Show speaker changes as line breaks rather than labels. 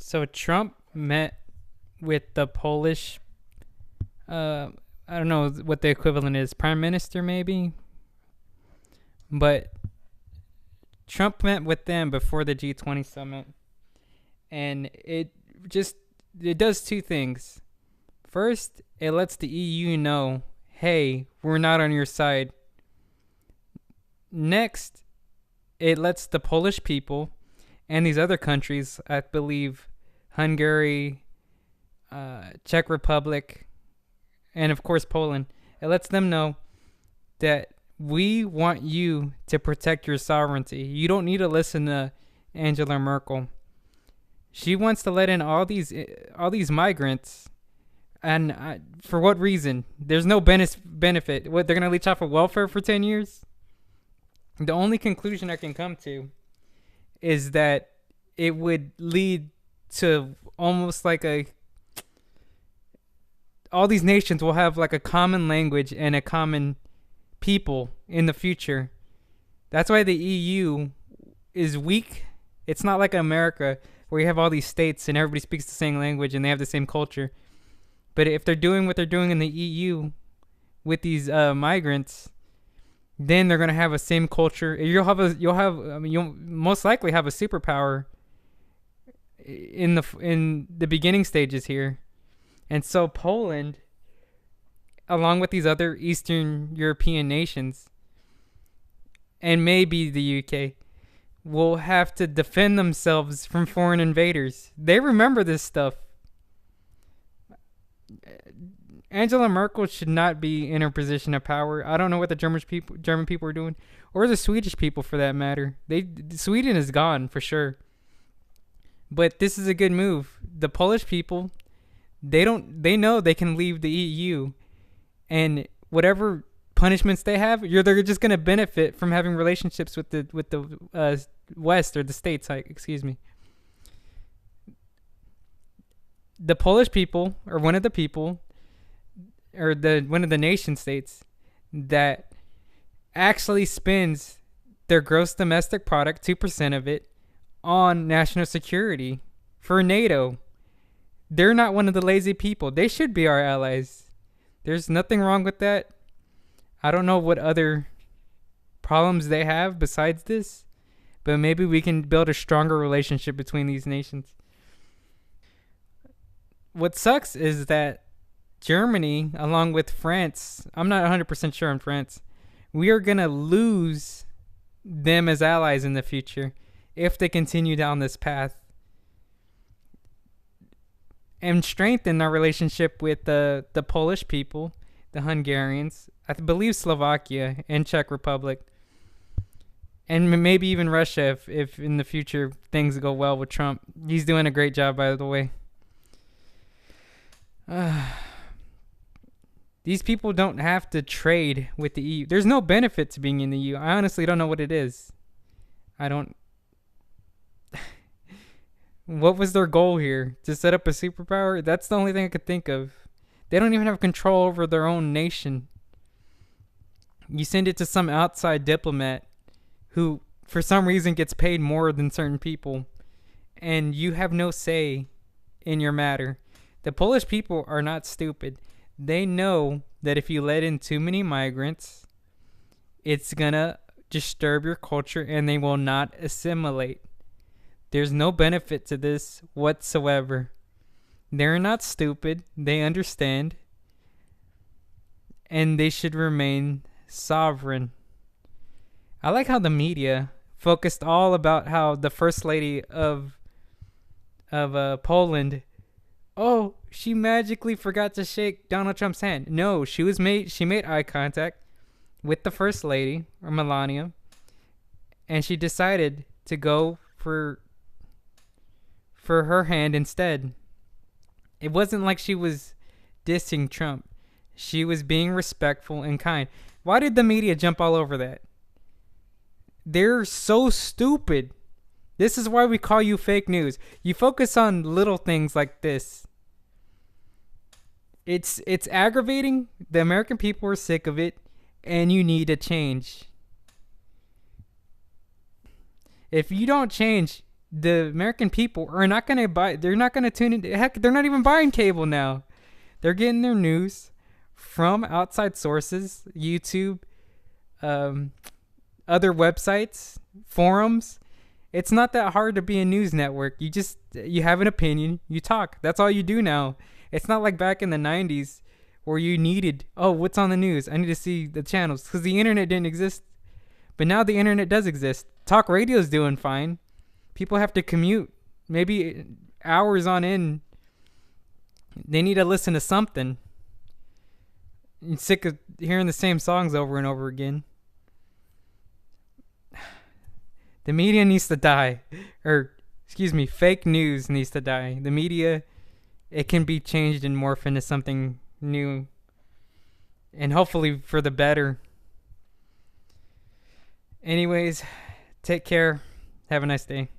So Trump met with the Polish, I don't know what the equivalent is, prime minister maybe, but Trump met with them before the G20 summit, and just it does two things. First, it lets the EU know, hey, we're not on your side. Next, it lets the Polish people and these other countries, I believe Hungary, Czech Republic, and of course Poland, it lets them know that we want you to protect your sovereignty. You don't need to listen to Angela Merkel. She wants to let in all these migrants, and for what reason? There's no benefit. What, they're gonna leech off of welfare for 10 years? The only conclusion I can come to is that it would lead to almost like all these nations will have like a common language and a common people in the future. That's why the EU is weak. It's not like America where you have all these states and everybody speaks the same language and they have the same culture. But if they're doing what they're doing in the EU with these migrants, then they're gonna have a same culture. You'll most likely have a superpower in the beginning stages here. And so Poland, along with these other Eastern European nations, and maybe the UK, will have to defend themselves from foreign invaders. They remember this stuff. Angela Merkel should not be in her position of power. I don't know what the German people are doing, or the Swedish people for that matter. Sweden is gone for sure. But this is a good move. The Polish people, they know they can leave the EU, and whatever punishments they have, they're just gonna benefit from having relationships with the West, or the states. Excuse me. The Polish people are one of the people, or one of the nation states that actually spends their gross domestic product, 2% of it, on national security for NATO. They're not one of the lazy people. They should be our allies. There's nothing wrong with that. I don't know what other problems they have besides this, but maybe we can build a stronger relationship between these nations. What sucks is that Germany, along with France, I'm not 100% sure on France, we are going to lose them as allies in the future if they continue down this path, and strengthen our relationship with the Polish people, the Hungarians, I believe Slovakia and Czech Republic, and maybe even Russia if in the future things go well with Trump. He's doing a great job, by the way. These people don't have to trade with the EU. There's no benefit to being in the EU. I honestly don't know what it is. I don't. What was their goal here? To set up a superpower? That's the only thing I could think of. They don't even have control over their own nation. You send it to some outside diplomat who, for some reason, gets paid more than certain people, and you have no say in your matter. The Polish people are not stupid. They know that if you let in too many migrants, it's gonna disturb your culture and they will not assimilate. There's no benefit to this whatsoever. They're not stupid. They understand. And they should remain sovereign. I like how the media focused all about how the first lady of Poland, oh, she magically forgot to shake Donald Trump's hand. No, she made eye contact with the first lady, or Melania, and she decided to go for her hand instead. It wasn't like she was dissing Trump. She was being respectful and kind. Why did the media jump all over that? They're so stupid. This is why we call you fake news. You focus on little things like this. It's aggravating. The American people are sick of it, and you need a change. If you don't change, the American people are not going to buy, they're not going to tune in. Heck, they're not even buying cable now. They're getting their news from outside sources, YouTube, um, other websites, forums. It's not that hard to be a news network. You have an opinion, you talk. That's all you do now. It's not like back in the 90s where you needed, oh, what's on the news? I need to see the channels because the internet didn't exist. But now the internet does exist. Talk radio's doing fine. People have to commute, maybe hours on end. They need to listen to something. You're sick of hearing the same songs over and over again. The media needs to die. Or, excuse me, fake news needs to die. The media, it can be changed and morph into something new. And hopefully for the better. Anyways, take care. Have a nice day.